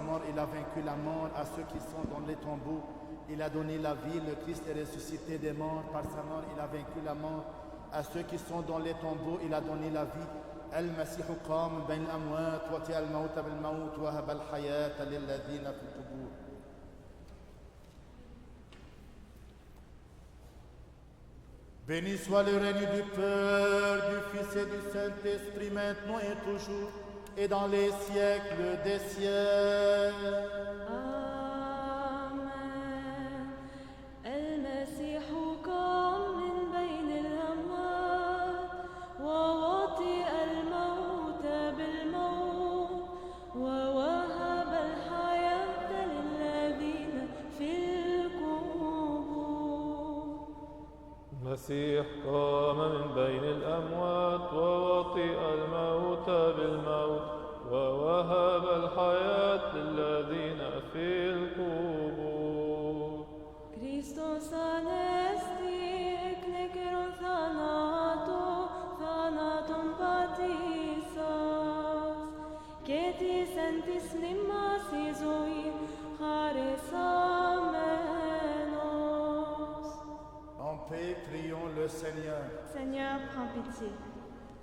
mort, il a vaincu la mort. À ceux qui sont dans les tombeaux, il a donné la vie. Le Christ est ressuscité des morts. Par sa mort, il a vaincu la mort. À ceux qui sont dans les tombeaux, il a donné la vie. المسيح قام من بين الأموات وطئ الموت بالموت وهب الحياة للذين في القبور. Béni soit le règne du Père, du Fils et du Saint-Esprit, maintenant et toujours, et dans les siècles des siècles. آمين. المسيح قام من بين الأموات ووطئ الموت بالموت ووهب الحياة للذين في القبور. المسيح قام من بين الأموات ووطئ الموت بالموت ووهب الحياة للذين في القبور. Christos anesti eknekeron thanaton patisas, και της εν της μνήμας η ζωή χαρισάμενος. En paix, prions le Seigneur. Seigneur, prends pitié.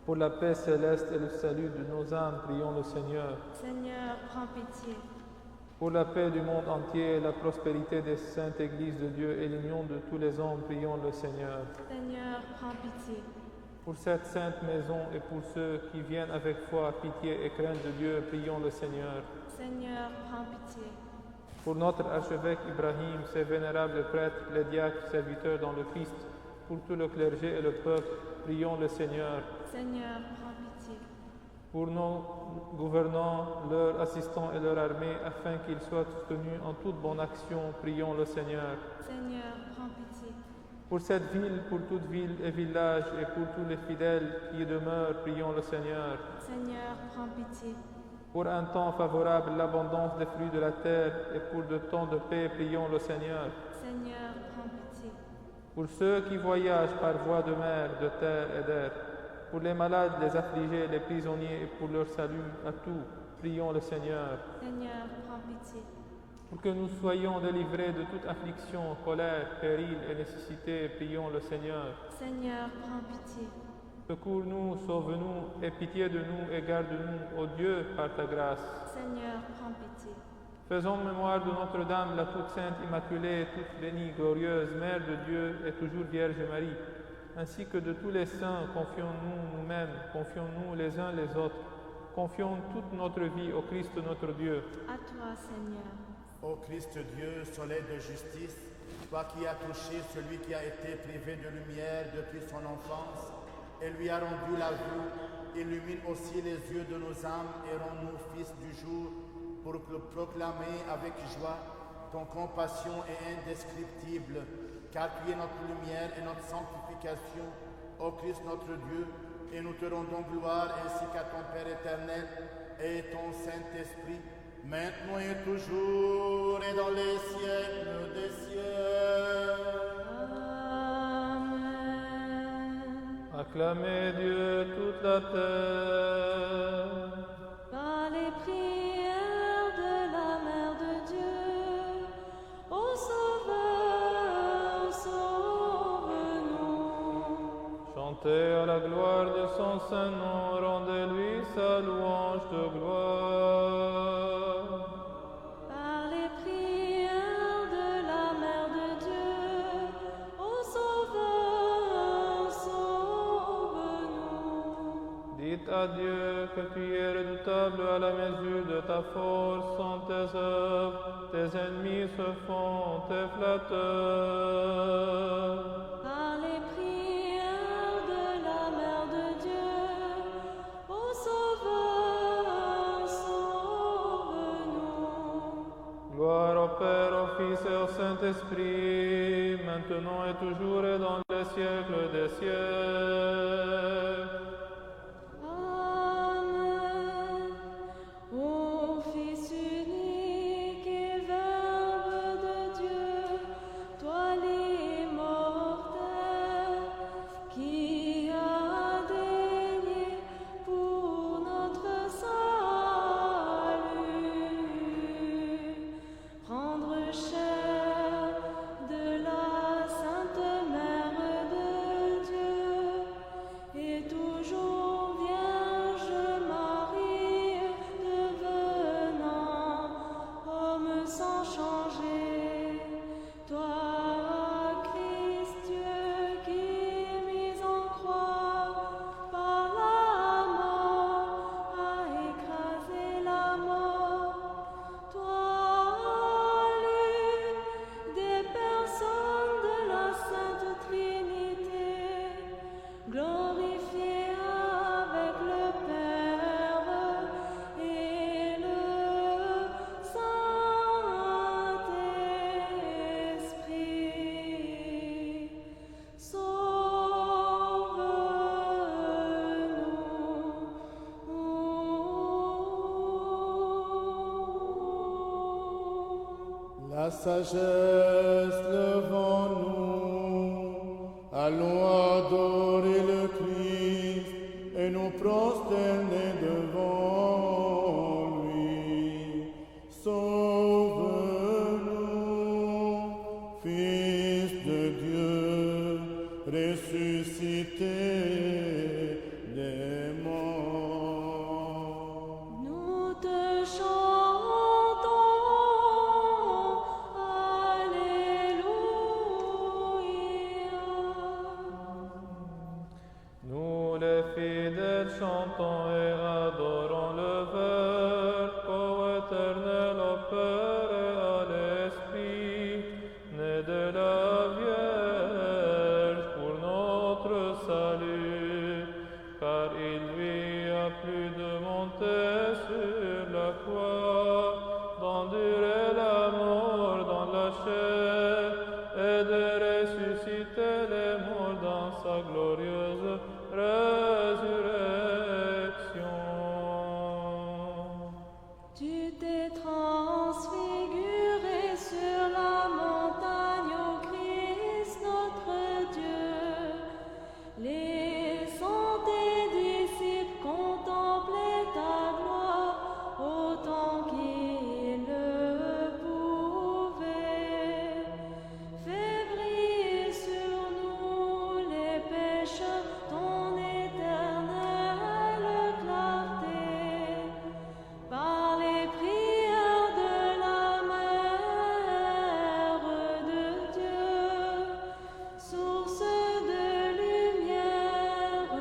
Pour la paix céleste et le salut de nos âmes, prions le Seigneur. Seigneur, prends pitié. Pour la paix du monde entier, la prospérité des saintes églises de Dieu et l'union de tous les hommes, prions le Seigneur. Seigneur, prends pitié. Pour cette sainte maison et pour ceux qui viennent avec foi, pitié et crainte de Dieu, prions le Seigneur. Seigneur, prends pitié. Pour notre archevêque Ibrahim, ses vénérables prêtres, les diacres, serviteurs dans le Christ, pour tout le clergé et le peuple, prions le Seigneur. Seigneur, prends pitié. Pour nos gouvernants, leurs assistants et leur armée, afin qu'ils soient soutenus en toute bonne action, prions le Seigneur. Seigneur, prends pitié. Pour cette ville, pour toute ville et village, et pour tous les fidèles qui y demeurent, prions le Seigneur. Seigneur, prends pitié. Pour un temps favorable, l'abondance des fruits de la terre, et pour de temps de paix, prions le Seigneur. Seigneur, prends pitié. Pour ceux qui voyagent par voie de mer, de terre et d'air, pour les malades, les affligés, les prisonniers, et pour leur salut à tous, prions le Seigneur. Seigneur, prends pitié. Pour que nous soyons délivrés de toute affliction, colère, péril et nécessité, prions le Seigneur. Seigneur, prends pitié. Secours-nous, sauve-nous, aie pitié de nous et garde-nous, ô Dieu, par ta grâce. Seigneur, prends pitié. Faisons mémoire de Notre-Dame, la toute sainte Immaculée, toute bénie, glorieuse, Mère de Dieu et toujours Vierge Marie, ainsi que de tous les saints. Confions-nous nous-mêmes, confions-nous les uns les autres, confions toute notre vie au Christ notre Dieu. À toi, Seigneur. Ô Christ Dieu, soleil de justice, toi qui as touché celui qui a été privé de lumière depuis son enfance et lui a rendu la vue, illumine aussi les yeux de nos âmes et rends-nous fils du jour pour proclamer avec joie ton compassion est indescriptible, car tu es notre lumière et notre sanctification, ô Christ notre Dieu, et nous te rendons gloire ainsi qu'à ton Père éternel et ton Saint-Esprit, maintenant et toujours et dans les siècles des siècles. Amen. Acclamez Dieu toute la terre. Par les prières de la Mère de Dieu, ô Sauveur, sauve-nous. Chantez à la gloire de son saint nom, rendez-lui sa louange de gloire. Par les prières de la Mère de Dieu, ô Sauveur, sauve-nous. Dites à Dieu que tu es redoutable à la mesure de ta force, sans tes œuvres, tes ennemis se font tes flatteurs. Par les prières de la Mère de Dieu, ô Sauveur, sauve-nous. Gloire au Père, au Fils et au Saint-Esprit, maintenant et toujours et dans les siècles des siècles. Amen. Ô Fils unique et Verbe de Dieu, toi l'immortel, qui as daigné pour notre salut La sagesse, levons-nous, allons adorer le Christ et nous prosterner devant lui. Sauve-nous, Fils de Dieu, ressuscité des morts. Nous te chantons, Alléluia. Nous les fidèles chantons et adorons le Verbe, ô éternel, au Père et à l'Esprit, né de la Vierge pour notre salut, car il lui a plu de monter sur la croix, d'endurer la mort dans la chair et de ressusciter les morts dans sa glorieuse résurrection. Tu t'es transfiguré sur la montagne, ô Christ notre Dieu. Laissant tes disciples contempler ta gloire autant qu'ils le pouvaient. Fais briller sur nous les pécheurs ton éternelle clarté. Par les prières de la Mère de Dieu, source de lumière,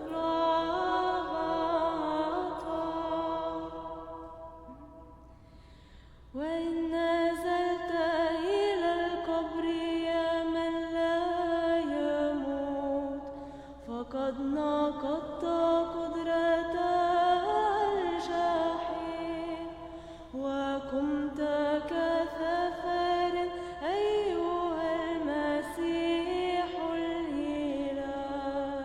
gloire à toi. وإن نزلت إلى القبر يا من لا يموت فقد نقضت قدرة الجحيم وقمت كثفر أيها المسيح الإله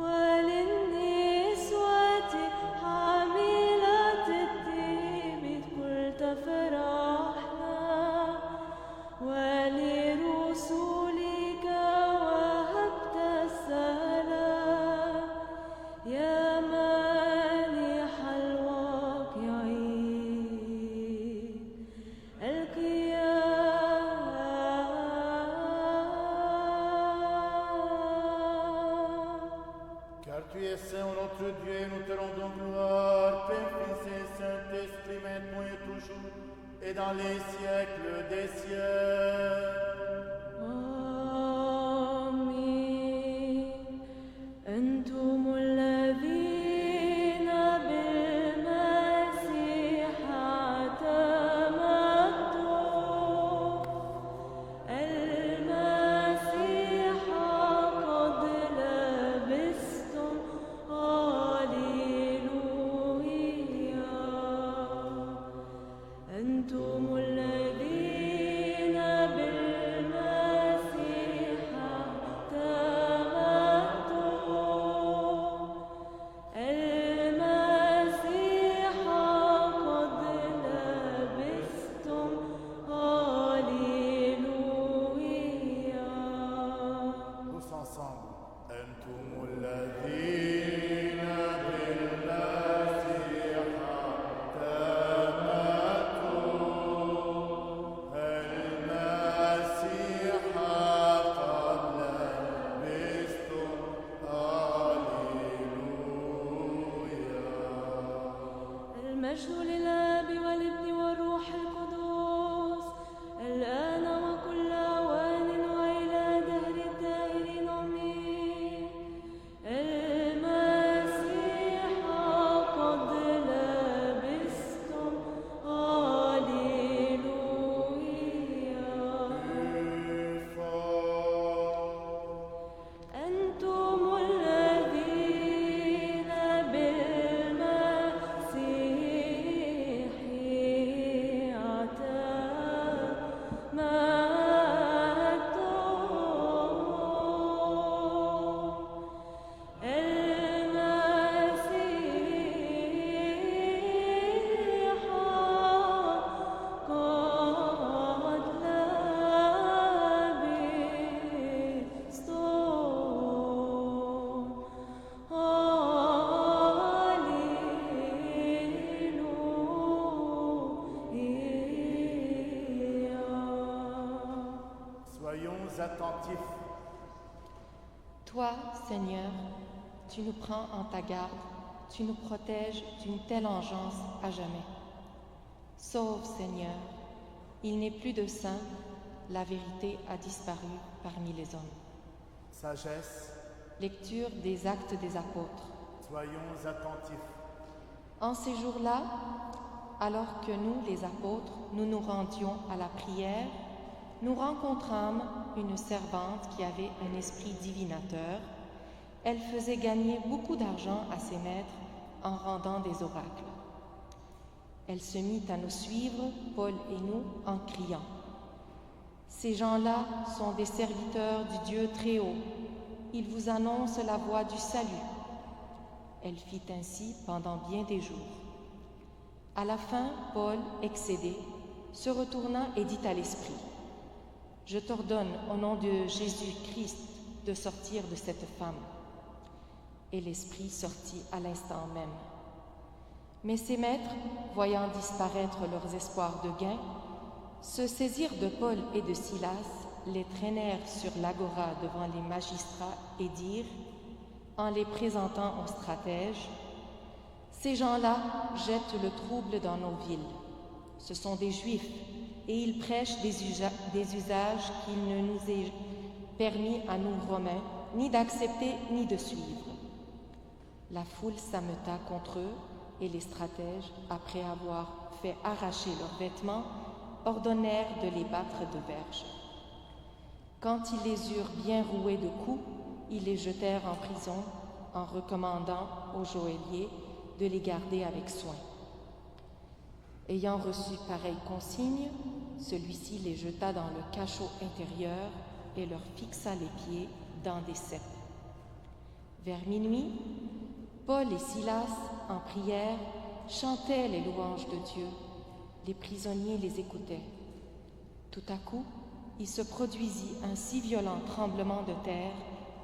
وللنسوة حاملة الطيب قلت فرحنا ولرسولك وهبت السلام يا مانح الواقعين القيام. Car tu es saint, notre Dieu, et nous te rendons gloire, Père, Fils et Saint-Esprit, maintenant et toujours, et dans les siècles des siècles. آمين. أنتم الذين بالمسيح اعتمدتم المسيح قد لبستم هاليلويا. أنتم الذين بالمسيح اعتمدتم المسيح قد لبستم هاليلويا. Tous ensemble. أنتم الذين بالمسيح اعتمدتم المسيح قد لبستم هاليلويا. المجد للآب والابن والروح القدس الآن وكل أوان وإلى دهر الدائرين آمين. المسيح قد لبستم هاليلويا. أنتم الذين بالمسيح attentifs. Toi, Seigneur, tu nous prends en ta garde, tu nous protèges d'une telle engeance à jamais. Sauve, Seigneur, il n'est plus de saint, la vérité a disparu parmi les hommes. Sagesse, Lecture des Actes des Apôtres. soyons attentifs. En ces jours-là, alors que nous, les apôtres, nous nous rendions à la prière, nous rencontrâmes une servante qui avait un esprit divinateur. Elle faisait gagner beaucoup d'argent à ses maîtres en rendant des oracles. Elle se mit à nous suivre, Paul et nous, en criant « Ces gens-là sont des serviteurs du Dieu très haut. Ils vous annoncent la voie du salut. » Elle fit ainsi pendant bien des jours. À la fin, Paul, excédé, se retourna et dit à l'esprit « Je t'ordonne au nom de Jésus-Christ de sortir de cette femme. » Et l'esprit sortit à l'instant même. Mais ses maîtres, voyant disparaître leurs espoirs de gain, se saisirent de Paul et de Silas, les traînèrent sur l'agora devant les magistrats et dirent, en les présentant aux stratèges, « Ces gens-là jettent le trouble dans nos villes. Ce sont des Juifs et ils prêchent des usages qu'il ne nous est permis à nous Romains ni d'accepter ni de suivre. » La foule s'ameuta contre eux et les stratèges, après avoir fait arracher leurs vêtements, ordonnèrent de les battre de verges. Quand ils les eurent bien roués de coups, ils les jetèrent en prison en recommandant au geôlier de les garder avec soin. Ayant reçu pareille consigne, celui-ci les jeta dans le cachot intérieur et leur fixa les pieds dans des ceps. Vers minuit, Paul et Silas, en prière, chantaient les louanges de Dieu. Les prisonniers les écoutaient. Tout à coup, il se produisit un si violent tremblement de terre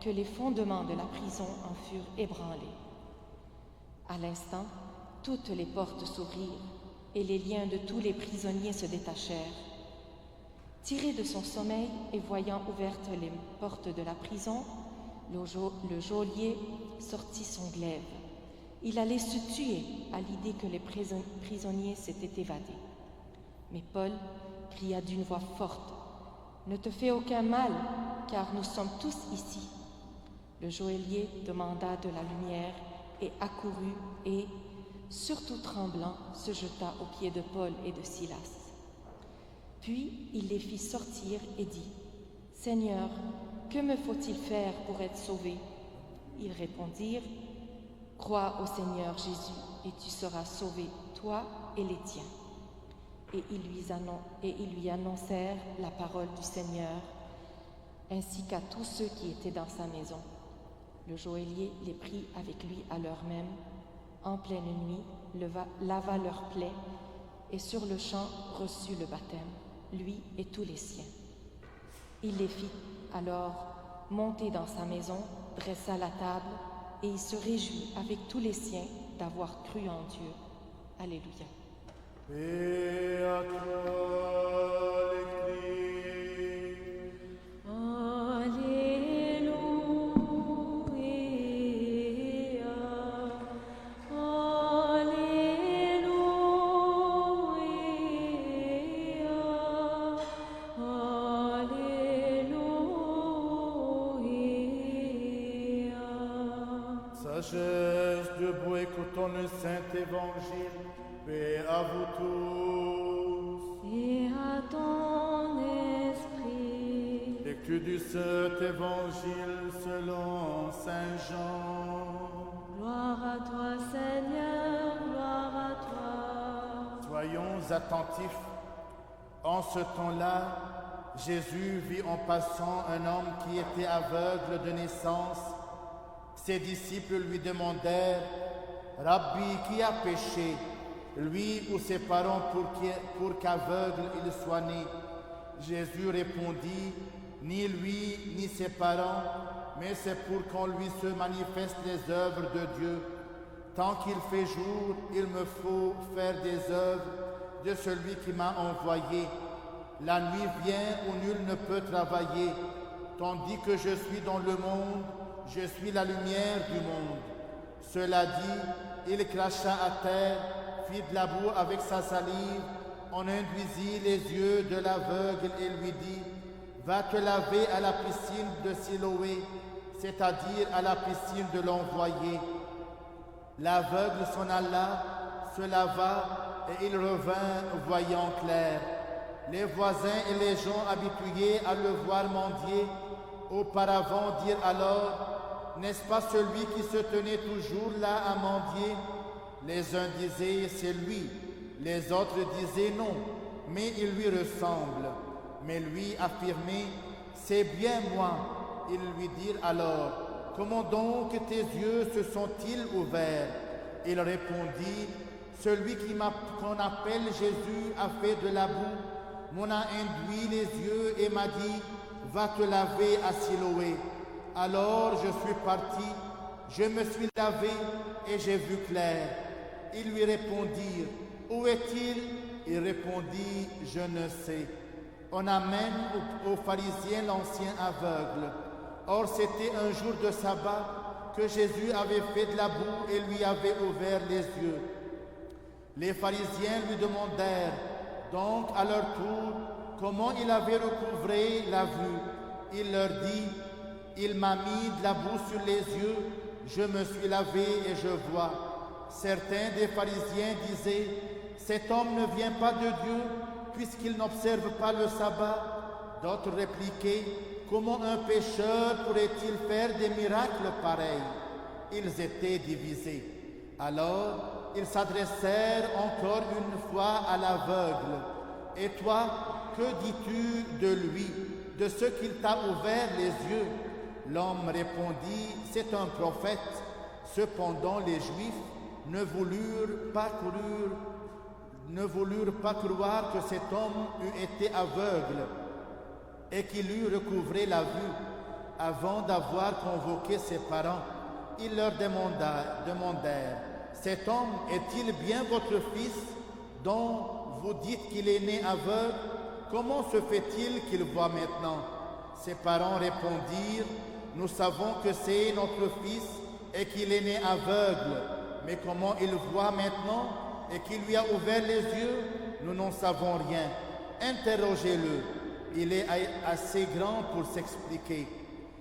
que les fondements de la prison en furent ébranlés. À l'instant, toutes les portes s'ouvrirent et les liens de tous les prisonniers se détachèrent. Tiré de son sommeil et voyant ouvertes les portes de la prison, le geôlier sortit son glaive. Il allait se tuer à l'idée que les prisonniers s'étaient évadés. Mais Paul cria d'une voix forte « Ne te fais aucun mal, car nous sommes tous ici. » Le geôlier demanda de la lumière et accourut et, surtout tremblant, se jeta aux pieds de Paul et de Silas. Puis il les fit sortir et dit « Seigneur, que me faut-il faire pour être sauvé ?» Ils répondirent « Crois au Seigneur Jésus et tu seras sauvé, toi et les tiens. » Et ils lui annoncèrent la parole du Seigneur, ainsi qu'à tous ceux qui étaient dans sa maison. Le geôlier les prit avec lui à l'heure même, en pleine nuit, lava leurs plaies et sur le champ reçut le baptême, lui et tous les siens. Il les fit alors monter dans sa maison, dressa la table et il se réjouit avec tous les siens d'avoir cru en Dieu. Alléluia. Et à toi l'Église. Sagesse, debout, écoutons le Saint-Évangile. Paix à vous tous. Et à ton esprit. Lecture du Saint-Évangile selon Saint Jean. Gloire à toi, Seigneur, gloire à toi. Soyons attentifs. En ce temps-là, Jésus vit en passant un homme qui était aveugle de naissance. Ses disciples lui demandèrent « Rabbi, qui a péché, lui ou ses parents pour qu'aveugle il soit né ?» Jésus répondit « Ni lui, ni ses parents, mais c'est pour qu'on lui se manifeste les œuvres de Dieu. Tant qu'il fait jour, il me faut faire des œuvres de celui qui m'a envoyé. La nuit vient où nul ne peut travailler. tandis que je suis dans le monde, je suis la lumière du monde. Cela dit, il cracha à terre, fit de la boue avec sa salive, en induisit les yeux de l'aveugle et lui dit, va te laver à la piscine de Siloé, c'est-à-dire à la piscine de l'envoyé. L'aveugle s'en alla, se lava et il revint voyant clair. Les voisins et les gens habitués à le voir mendier auparavant dirent alors, n'est-ce pas celui qui se tenait toujours là à mendier? Les uns disaient, c'est lui. Les autres disaient non, mais il lui ressemble. Mais lui affirmait, c'est bien moi. Ils lui dirent alors, comment donc tes yeux se sont-ils ouverts? Il répondit, celui qu'on appelle Jésus a fait de la boue, m'en a induit les yeux et m'a dit, va te laver à Siloé. Alors je suis parti, je me suis lavé et j'ai vu clair. Ils lui répondirent, où est-il? Il répondit, je ne sais. On amène aux pharisiens l'ancien aveugle. Or c'était un jour de sabbat que Jésus avait fait de la boue et lui avait ouvert les yeux. Les pharisiens lui demandèrent donc à leur tour comment il avait recouvré la vue. Il leur dit, il m'a mis de la boue sur les yeux, je me suis lavé et je vois. Certains des pharisiens disaient, cet homme ne vient pas de Dieu puisqu'il n'observe pas le sabbat. D'autres répliquaient, comment un pécheur pourrait-il faire des miracles pareils? Ils étaient divisés. Alors, ils s'adressèrent encore une fois à l'aveugle. Et toi, que dis-tu de lui, de ce qu'il t'a ouvert les yeux? L'homme répondit, c'est un prophète. Cependant, les Juifs ne voulurent pas croire que cet homme eût été aveugle et qu'il eût recouvré la vue. Avant d'avoir convoqué ses parents, ils leur demandèrent, cet homme est-il bien votre fils dont vous dites qu'il est né aveugle? Comment se fait-il qu'il voit maintenant? Ses parents répondirent, nous savons que c'est notre fils et qu'il est né aveugle, mais comment il voit maintenant et qu'il lui a ouvert les yeux, nous n'en savons rien. Interrogez-le, il est assez grand pour s'expliquer.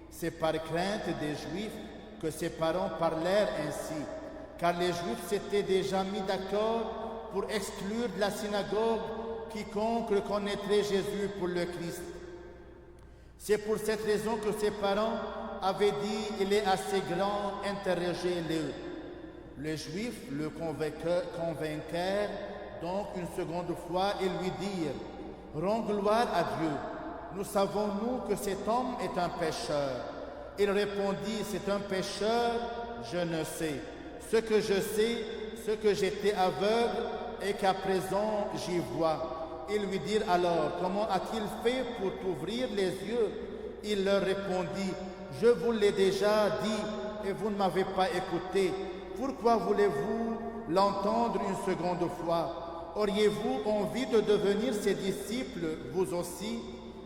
C'est par crainte des Juifs que ses parents parlèrent ainsi, car les Juifs s'étaient déjà mis d'accord pour exclure de la synagogue quiconque reconnaîtrait Jésus pour le Christ. C'est pour cette raison que ses parents avaient dit, il est assez grand, interrogez-le. Les Juifs le convainquèrent donc une seconde fois et lui dirent, rends gloire à Dieu. Nous savons, nous, que cet homme est un pécheur. Il répondit, c'est un pécheur, je ne sais. Ce que je sais, ce que j'étais aveugle et qu'à présent j'y vois. Ils lui dirent alors, comment a-t-il fait pour t'ouvrir les yeux? Il leur répondit, je vous l'ai déjà dit et vous ne m'avez pas écouté. Pourquoi voulez-vous l'entendre une seconde fois? Auriez-vous envie de devenir ses disciples, vous aussi?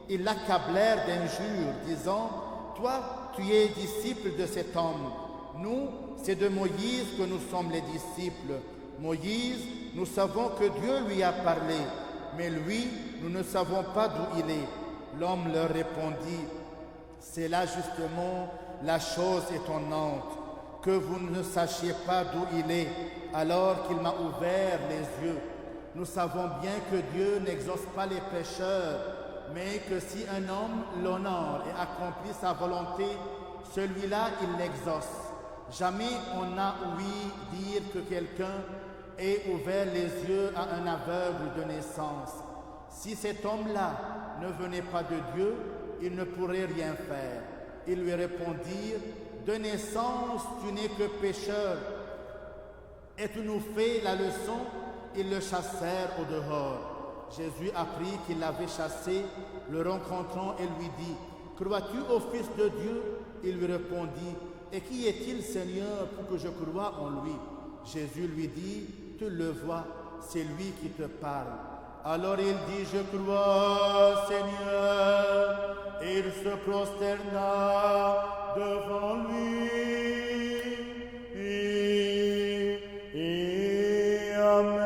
Ils l'accablèrent d'injures, disant, toi, tu es disciple de cet homme. Nous, c'est de Moïse que nous sommes les disciples. Moïse, nous savons que Dieu lui a parlé, mais lui, nous ne savons pas d'où il est. L'homme leur répondit, c'est là justement la chose étonnante, que vous ne sachiez pas d'où il est, alors qu'il m'a ouvert les yeux. Nous savons bien que Dieu n'exauce pas les pécheurs, mais que si un homme l'honore et accomplit sa volonté, celui-là, il l'exauce. Jamais on n'a ouï dire que quelqu'un ait ouvert les yeux à un aveugle de naissance. Si cet homme-là ne venait pas de Dieu, il ne pourrait rien faire. Ils lui répondirent, de naissance, tu n'es que pécheur. Et tu nous fais la leçon? Ils le chassèrent au dehors. Jésus apprit qu'il l'avait chassé, le rencontrant et lui dit, crois-tu au Fils de Dieu? Il lui répondit, et qui est-il, Seigneur, pour que je croie en lui? Jésus lui dit, tu le vois, c'est lui qui te parle. Alors il dit, je crois, Seigneur, et il se prosterna devant lui. Amen.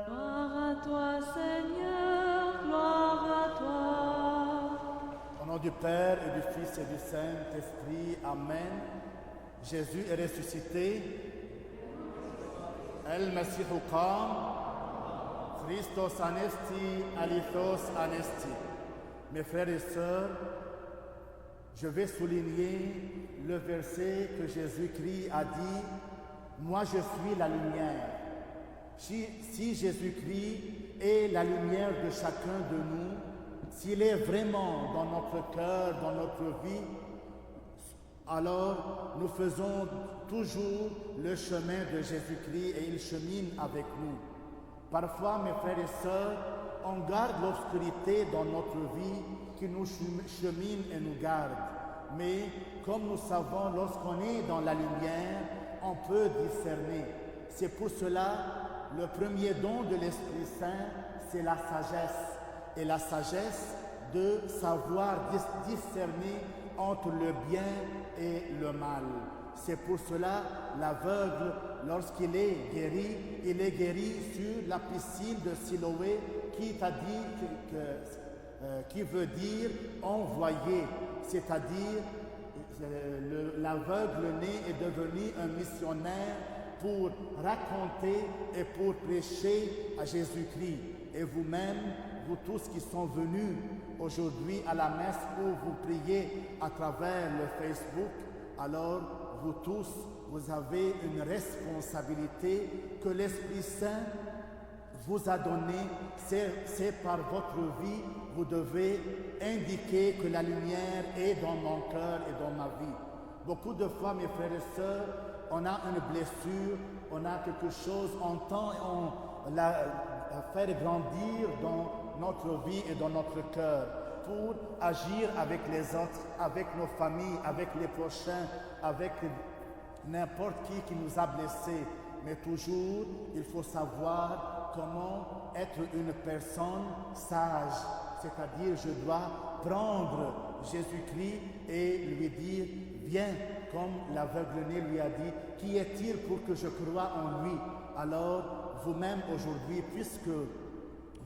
Gloire à toi, Seigneur, gloire à toi. Au nom du Père et du Fils et du Saint-Esprit, Amen. Jésus est ressuscité. El Mesihu qam. Christos anesti, alithos anesti. Mes frères et sœurs, je vais souligner le verset que Jésus-Christ a dit, « Moi je suis la lumière ». Si Jésus-Christ est la lumière de chacun de nous, s'il est vraiment dans notre cœur, dans notre vie, alors nous faisons toujours le chemin de Jésus-Christ et il chemine avec nous. Parfois, mes frères et sœurs, on garde l'obscurité dans notre vie qui nous chemine et nous garde. Mais comme nous savons, lorsqu'on est dans la lumière, on peut discerner. C'est pour cela, le premier don de l'Esprit Saint, c'est la sagesse. Et la sagesse de savoir discerner entre le bien et le mal. C'est pour cela, l'aveugle, lorsqu'il est guéri, il est guéri sur la piscine de Siloé qui t'a dit qui veut dire envoyé, c'est-à-dire l'aveugle né est devenu un missionnaire pour raconter et pour prêcher à Jésus-Christ. Et vous-même, vous tous qui sont venus aujourd'hui à la messe où vous priez à travers le Facebook, alors vous tous, vous avez une responsabilité que l'Esprit Saint vous a donnée. C'est par votre vie, vous devez indiquer que la lumière est dans mon cœur et dans ma vie. Beaucoup de fois, mes frères et sœurs, on a une blessure, on a quelque chose, on tend on la faire grandir dans notre vie et dans notre cœur pour agir avec les autres, avec nos familles, avec les prochains, avec n'importe qui nous a blessés. Mais toujours, il faut savoir comment être une personne sage. C'est-à-dire, je dois prendre Jésus-Christ et lui dire, viens, comme l'aveugle-né lui a dit, qui est-il pour que je croie en lui? Alors, vous-même aujourd'hui, puisque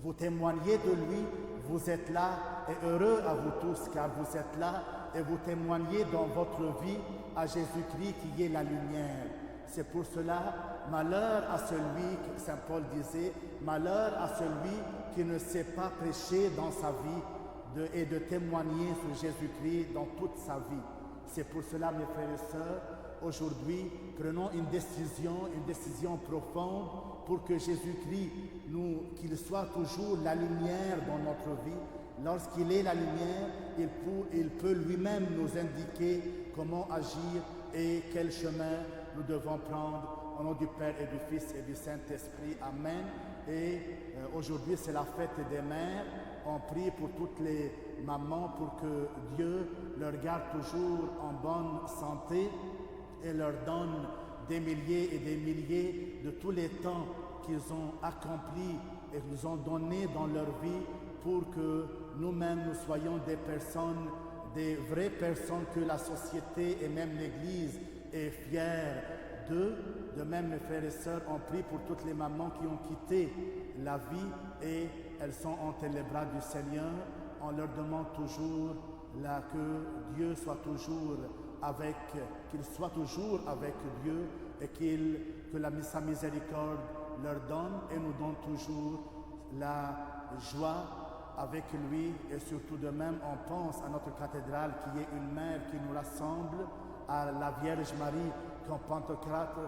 vous témoignez de lui, vous êtes là et heureux à vous tous, car vous êtes là et vous témoignez dans votre vie à Jésus-Christ qui est la lumière. C'est pour cela, malheur à celui, Saint Paul disait, malheur à celui qui ne sait pas prêcher dans sa vie et de témoigner sur Jésus-Christ dans toute sa vie. C'est pour cela, mes frères et sœurs, aujourd'hui, prenons une décision profonde pour que Jésus-Christ, qu'il soit toujours la lumière dans notre vie. Lorsqu'il est la lumière, il peut lui-même nous indiquer comment agir et quel chemin nous devons prendre. Au nom du Père et du Fils et du Saint-Esprit. Amen. Et aujourd'hui, c'est la fête des mères. On prie pour toutes les mamans pour que Dieu leur garde toujours en bonne santé et leur donne des milliers et des milliers de tous les temps qu'ils ont accomplis et nous ont donné dans leur vie pour que nous-mêmes nous soyons des personnes, des vraies personnes que la société et même l'Église est fière d'eux. De même, mes frères et sœurs, on prie pour toutes les mamans qui ont quitté la vie et elles sont entre les bras du Seigneur. On leur demande toujours là, que Dieu soit toujours avec, qu'il soit toujours avec Dieu et que sa miséricorde leur donne et nous donne toujours la joie avec lui. Et surtout de même, on pense à notre cathédrale qui est une mère qui nous rassemble, à la Vierge Marie qu'en Pentecôte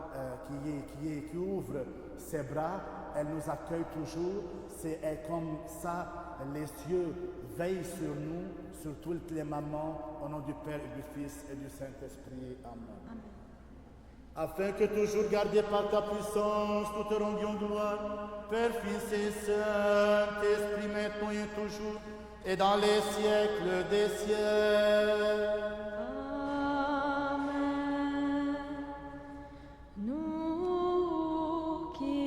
qui ouvre ses bras, elle nous accueille toujours. C'est comme ça, les cieux veillent sur nous, sur toutes les mamans, au nom du Père et du Fils et du Saint-Esprit. Amen. Amen. Afin que toujours gardés par ta puissance, nous te rendions gloire, Père, Fils et Saint-Esprit, maintenant et toujours, et dans les siècles des siècles. Nous qui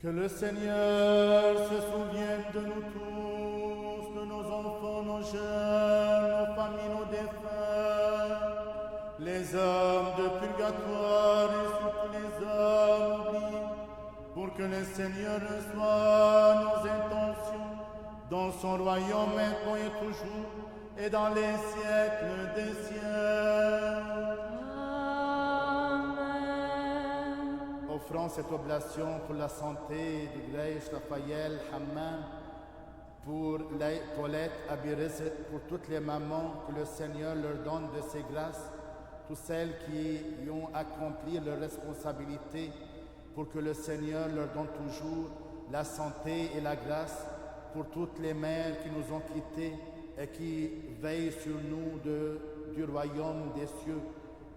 Que le Seigneur se souvienne de nous tous, de nos enfants, nos jeunes, nos familles, nos défunts, les hommes de purgatoire et surtout les hommes oubliés, pour que le Seigneur reçoive nos intentions dans son royaume maintenant et toujours et dans les siècles des siècles. Amen. Offrons cette oblation pour la santé de Grace, Raphaël, Hammam, pour Paulette, Abiris, pour toutes les mamans, que le Seigneur leur donne de ses grâces, toutes celles qui y ont accompli leurs responsabilités, pour que le Seigneur leur donne toujours la santé et la grâce, pour toutes les mères qui nous ont quittés et qui veillent sur nous du royaume des cieux.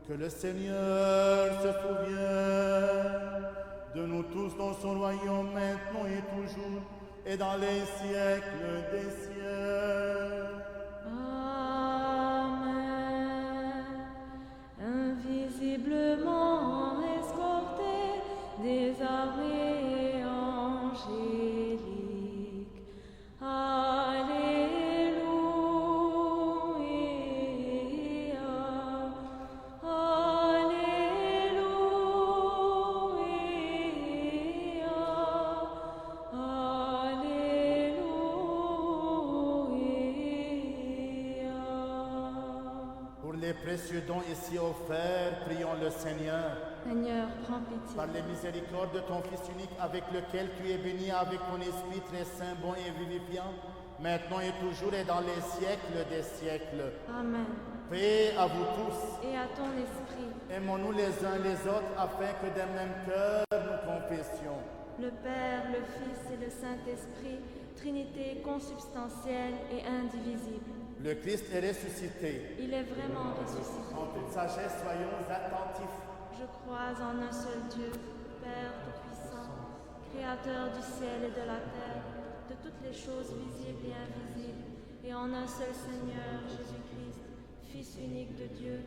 Que le Seigneur se souvienne de nous tous dans son royaume maintenant et toujours et dans les siècles des siècles. Amen. Invisiblement escorté des armées angéliques. Les précieux dons ici offerts, prions le Seigneur. Seigneur, prends pitié. Par les miséricordes de ton Fils unique avec lequel tu es béni avec ton Esprit très saint, bon et vivifiant, maintenant et toujours et dans les siècles des siècles. Amen. Paix à vous tous. Et à ton esprit, Aimons-nous les uns les autres afin que d'un même cœur nous confessions. le Père, le Fils et le Saint-Esprit, Trinité consubstantielle et indivisible. Le Christ est ressuscité. Il est vraiment ressuscité. En toute sagesse, soyons attentifs. Je crois en un seul Dieu, Père Tout-Puissant, Créateur du ciel et de la terre, de toutes les choses visibles et invisibles, et en un seul Seigneur, Jésus-Christ, Fils unique de Dieu,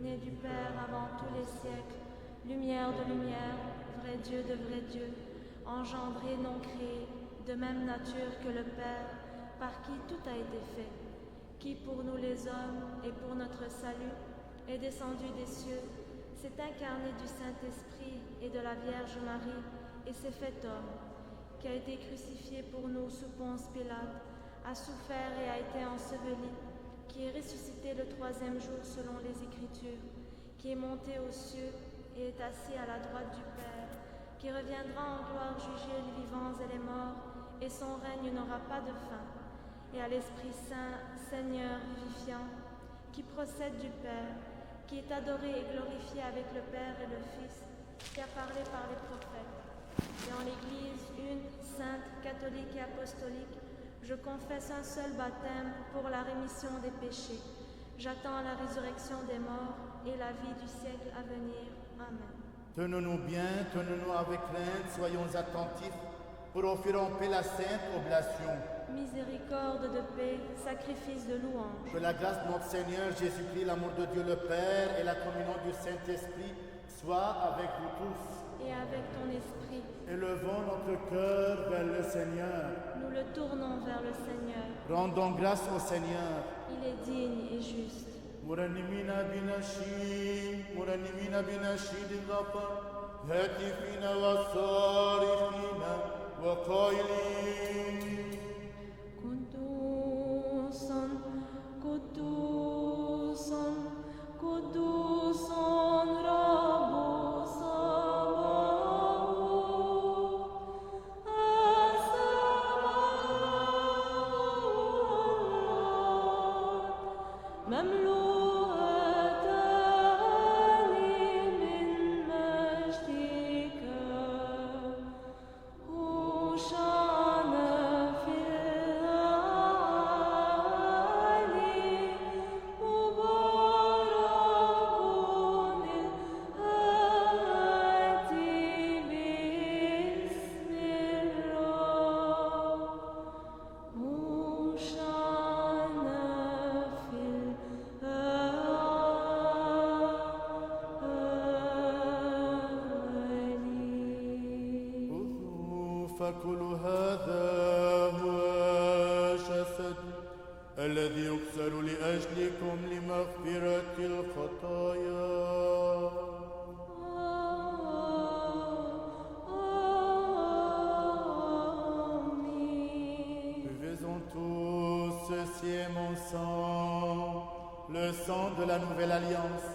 né du Père avant tous les siècles, lumière de lumière, vrai Dieu de vrai Dieu, engendré, non créé, de même nature que le Père, par qui tout a été fait, qui pour nous les hommes et pour notre salut est descendu des cieux, s'est incarné du Saint-Esprit et de la Vierge Marie et s'est fait homme, qui a été crucifié pour nous sous Ponce Pilate, a souffert et a été enseveli, qui est ressuscité le troisième jour selon les Écritures, qui est monté aux cieux et est assis à la droite du Père, qui reviendra en gloire juger les vivants et les morts, et son règne n'aura pas de fin. Et à l'Esprit Saint, Seigneur vivifiant, qui procède du Père, qui est adoré et glorifié avec le Père et le Fils, qui a parlé par les prophètes. Et en l'Église une, sainte, catholique et apostolique, je confesse un seul baptême pour la rémission des péchés. J'attends la résurrection des morts et la vie du siècle à venir. Amen. Tenons-nous bien, tenons-nous avec crainte, soyons attentifs pour offrir en paix la sainte oblation. Miséricorde de paix, sacrifice de louange. Que la grâce de notre Seigneur Jésus-Christ, l'amour de Dieu le Père et la communion du Saint-Esprit soient avec vous tous. Et avec ton esprit, Élevons notre cœur vers le Seigneur. nous le tournons vers le Seigneur. Rendons grâce au Seigneur. Il est digne et juste. مرنمين بنشيد الغفر هاتفين والصارخين وقائلين قدوس قدوس قدوس رب السماوات مملوءتان من مجدك هوشع فكلوا هذا هو جسدي الذي يكسر لأجلكم لمغفرة الخطايا. Buvons tous, ceci est mon sang, le sang de la nouvelle alliance,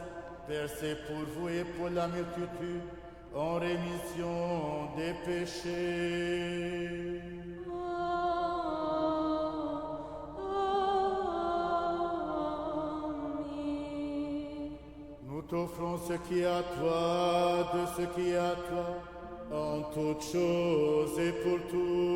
versé pour vous et pour la multitude, en rémission des péchés. Nous t'offrons ce qui est à toi, de ce qui est à toi, en toutes choses et pour tout.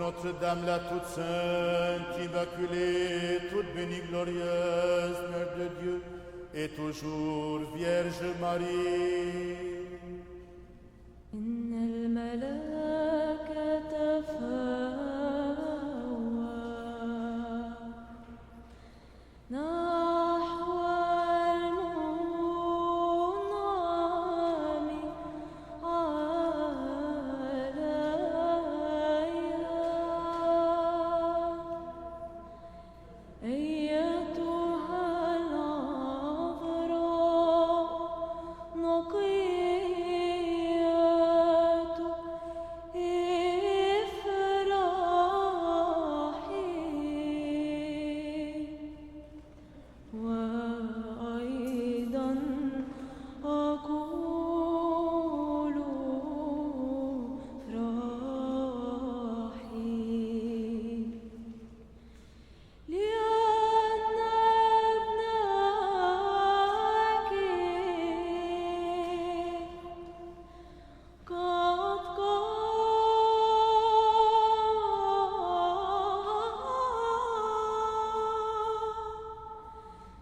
Notre-Dame la toute sainte, immaculée, toute bénie, glorieuse, Mère de Dieu, et toujours Vierge Marie. إن الملاك تفاوى نحو المنعم أيتها العذراء نقية افرحي وأيضا أقول افرحي لأن ابنك قد قام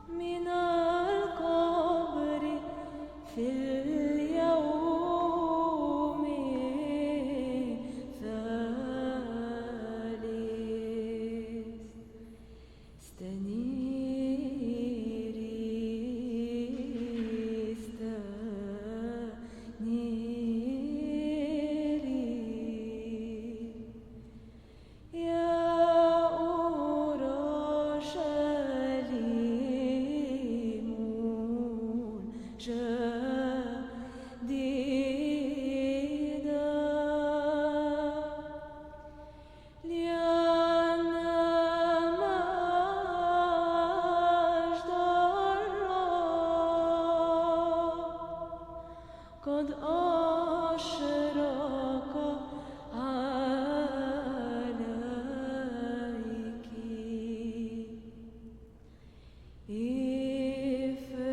من القبر في اليوم الثالث. استنيري يا أورشليم الجديدة لأن مجد الرب قد أشرق عليك.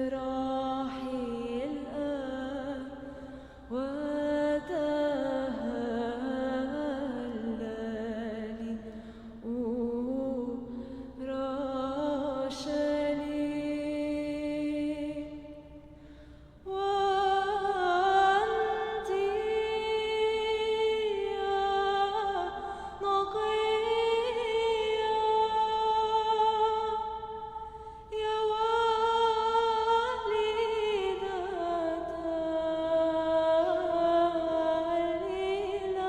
افرحي الآن وتهللي أورشليم وأنت يا نقية يا والدة الإله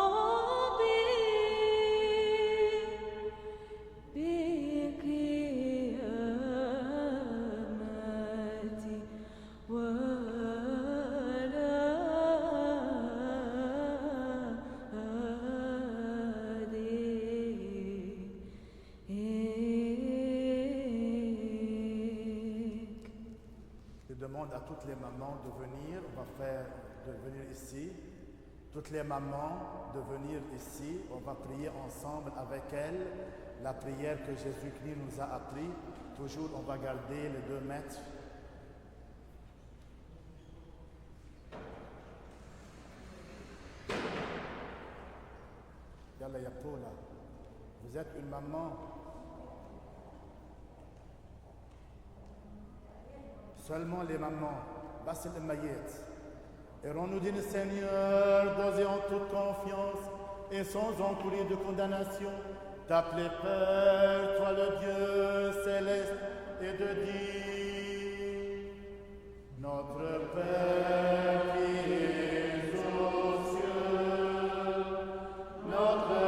اضربي بقيامتي ولا أديك. Je demande à toutes les mamans de venir. On va faire de venir ici. Toutes les mamans de venir ici. On va prier ensemble avec elles la prière que Jésus-Christ nous a appris. Toujours, on va garder les 2 mètres. Yalla ya Paula, vous êtes une maman. Seulement les mamans. Basil el Mayet. Et rends-nous digne Seigneur d'oser en toute confiance et sans encourir de condamnation t'appeler Père, toi le Dieu céleste, et de dire Notre Père qui es aux cieux, notre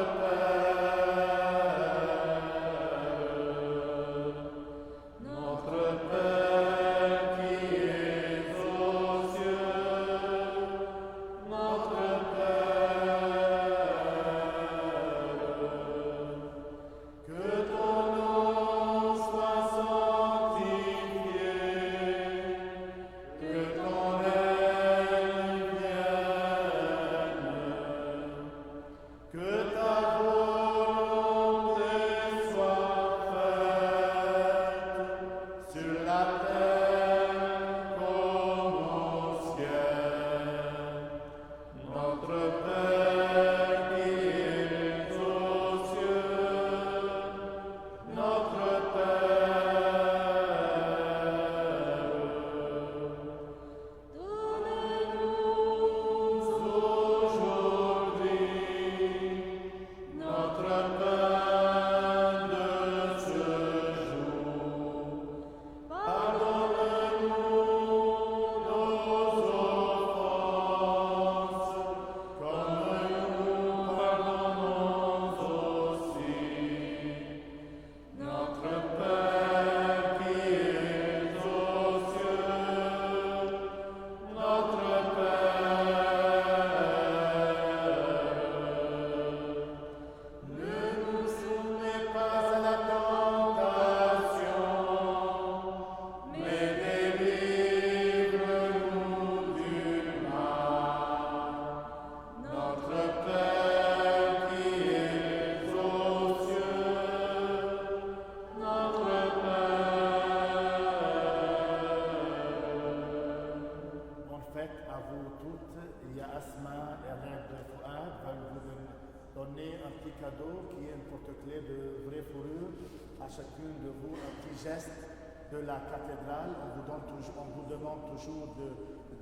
de la cathédrale, on vous demande toujours de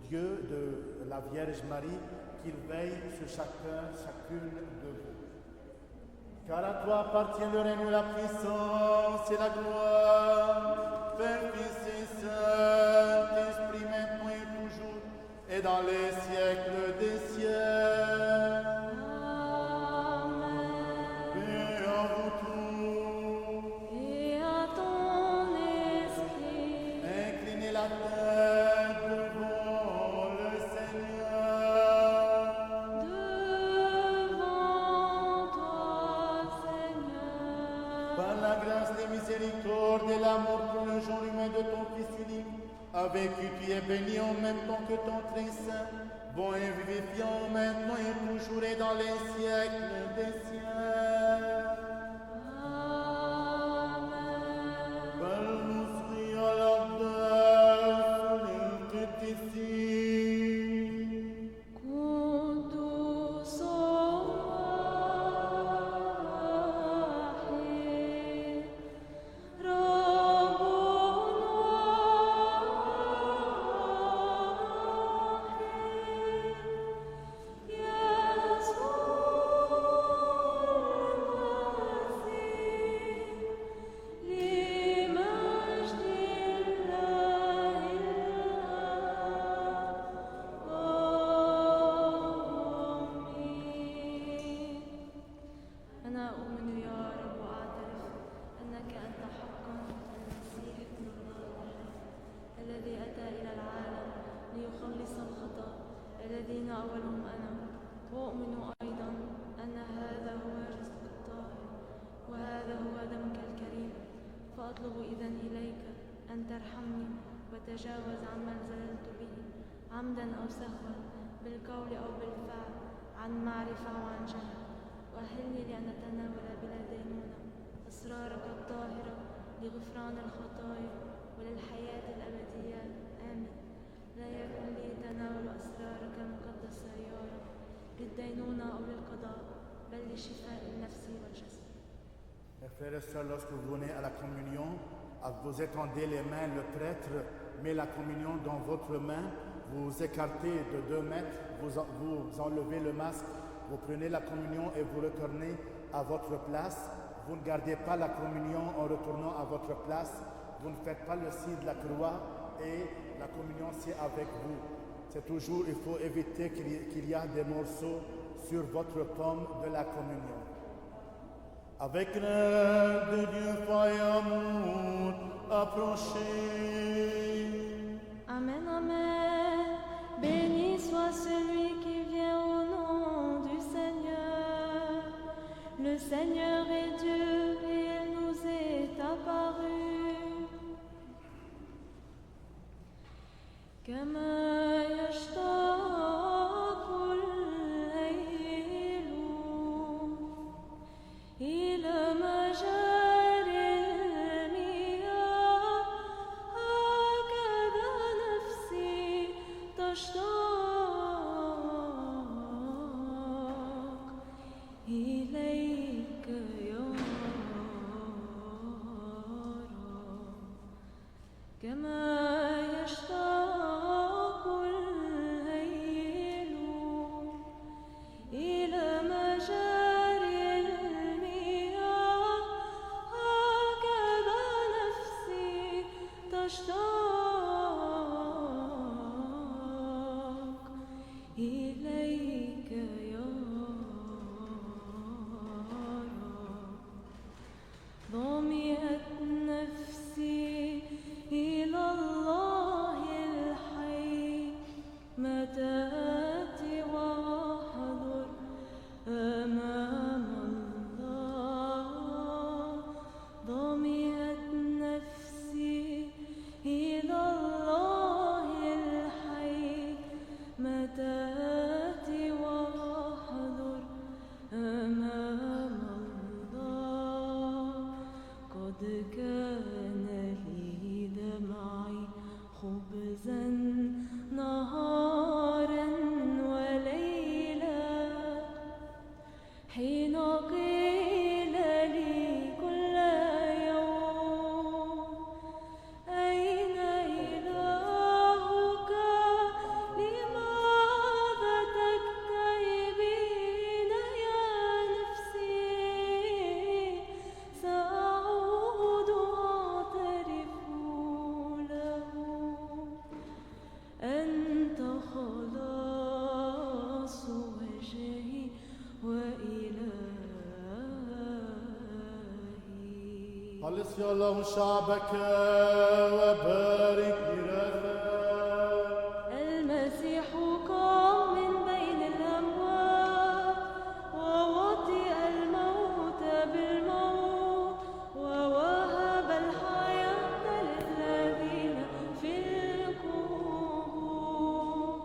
Dieu, de la Vierge Marie, qu'il veille sur chacune de vous. Car à toi appartient le règne, la puissance et la gloire, Père, Fils et Saint-Esprit, maintenant et toujours, et dans les siècles des siècles. Et l'amour pour le genre humain de ton Fils unique, avec qui tu es béni en même temps que ton très saint, bon et vivifiant maintenant et toujours et dans les siècles des siècles. Amen. Nous à l'ordre de ici. الذين أولهم أنا وأؤمن أيضا أن هذا هو جسدك الطاهر وهذا هو دمك الكريم فأطلب إذن إليك أن ترحمني وتجاوز عما زللت به عمدا أو سهوا بالقول أو بالفعل، عن معرفة وعن جهل. وأهلني لأن أتناول بلا دينونة أسرارك الطاهرة لغفران الخطايا وللحياة الأبدية. آمين. لا يكن لي تناول أسرارك المقدسة يا رب للدينونة أو للقضاء، بل لشفاء النفس والجسد. Mes frères et sœurs, lorsque vous venez à la communion, vous étendez les mains, le prêtre met la communion dans votre main, vous écartez de 2 mètres, vous enlevez le masque, vous prenez la communion et vous retournez à votre place. Vous ne gardez pas la communion en retournant à votre place, vous ne faites pas le signe de la croix et la communion c'est avec vous. C'est toujours, il faut éviter qu'il y a des morceaux sur votre paume de la communion. Avec l'aide de Dieu, foi et amour, approchez. Amen, amen. Béni soit celui qui vient au nom du Seigneur. Le Seigneur est Dieu et il nous est apparu. كما يشتاق الليل إلى مجاري المياه، هكذا نفسي تشتاق إليك يا رب. كما يشتاق الليل إلى مجاري المياه، هكذا نفسي تشتاق إليك يا رب. ضمئت نفسي إلى الله الحي، متى آتي وأحضر أمام الله. ضمئت نفسي إلى الله الحي، متى آتي وأحضر أمام الله. قد كان لي دمعي خبزا نهارا وليلا، حين قيل لي كل يوم أين إلهك، لماذا تكتئبين يا نفسي. سأعود أعترف له، أنت خلاص وجهي وإلهي. خلص يا الله شعبك وبارك ميراثك. المسيح قام من بين الأموات، ووطئ الموت بالموت، ووهب الحياة للذين في القبور.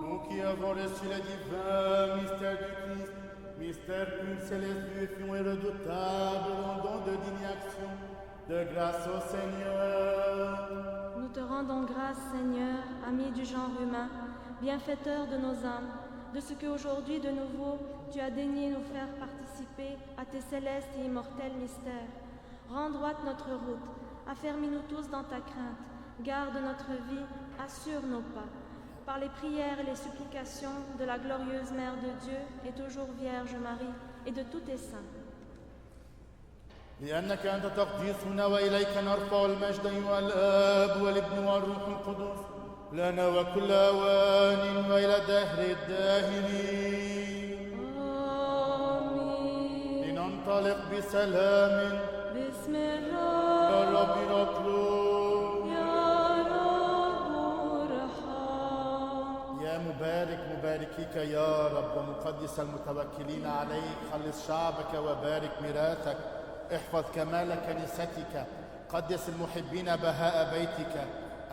Nous qui avons reçu le divin mystère du Christ, mystère pur, céleste, puissant et redoutable, rendons de dignes actions de grâce au Seigneur. Nous te rendons grâce, Seigneur, ami du genre humain, bienfaiteur de nos âmes, de ce qu'aujourd'hui de nouveau tu as daigné nous faire participer à tes célestes et immortels mystères. Rends droite notre route, affermis-nous tous dans ta crainte, garde notre vie, assure nos pas. Par les prières et les supplications de la glorieuse Mère de Dieu et toujours Vierge Marie et de tous tes saints. لأنك أنت تقديسنا وإليك نرفع المجد أيها الآب والابن والروح القدس، لنا وكل أوان وإلى دهر الداهرين. آمين. لننطلق بسلام باسم الرب نطلب. يا رب ارحم. يا مبارك مباركيك يا رب ومقدس المتوكلين عليك، خلص شعبك وبارك ميراثك، احفظ كمال كنيستك، قدس المحبين بهاء بيتك،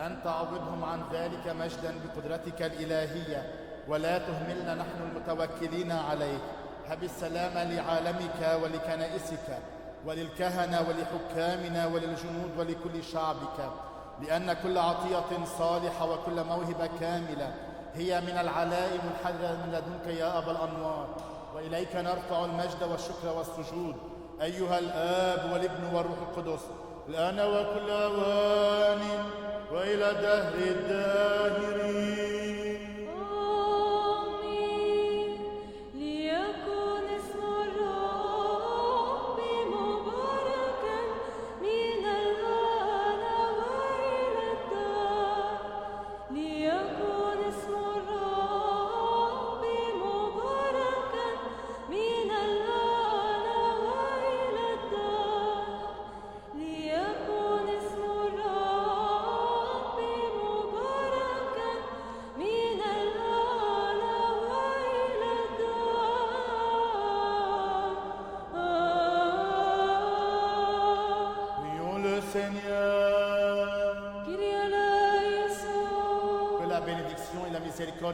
أنت عوضهم عن ذلك مجدا بقدرتك الإلهية، ولا تهملنا نحن المتوكلين عليك. هب السلام لعالمك ولكنائسك وللكهنة ولحكامنا وللجنود ولكل شعبك، لأن كل عطية صالحة وكل موهبة كاملة هي من العلاء منحدرة من لدنك يا أبا الأنوار، وإليك نرفع المجد والشكر والسجود أيها الآب والابن والروح القدس الآن وكل أوان وإلى دهر الداهرين.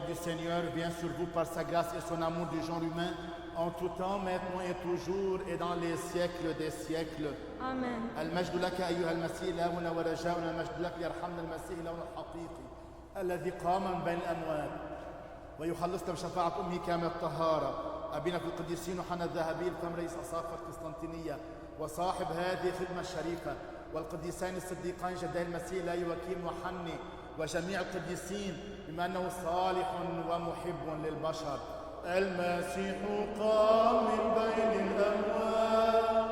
Du Seigneur vient sur vous par sa grâce et son amour du genre humain en tout temps, maintenant et toujours et dans les siècles des siècles. Amen. المجد لك أيها المسيح إلهنا ورجاؤنا، المجد لك يرحمنا المسيح إلهنا الحقيقي الذي قام من بين الأموات ويخلصنا بشفاعة أمه كامل الطهارة أبينا في القديسين وحنا الذهبي الفم رئيس أساقفة القسطنطينية وصاحب هذه الخدمة الشريفة، والقديسين الصديقين جدي المسيح لا يواكيم وحني وجميع القديسين بما أنه صالح ومحب للبشر. المسيح قام من بين الأموات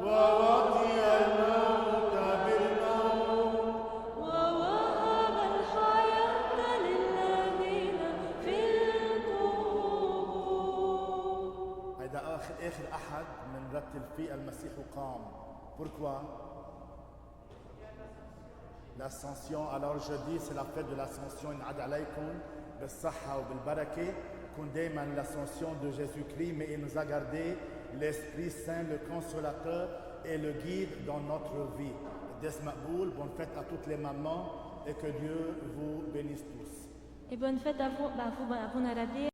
ووطي الموت بالموت ووهب الحياة للذين في القبور. هذا آخر أحد من رتل فيه المسيح قام. Pourquoi? L'ascension, alors je dis c'est la fête de l'ascension. ينعاد عليكم بالصحة وبالبركة. كون دائما l'ascension de Jésus-Christ, mais il nous a gardé l'Esprit Saint, le Consolateur et le guide dans notre vie. Des Maqboul, bonne fête à toutes les mamans et que Dieu vous bénisse tous. Et bonne fête à vous, Naradé.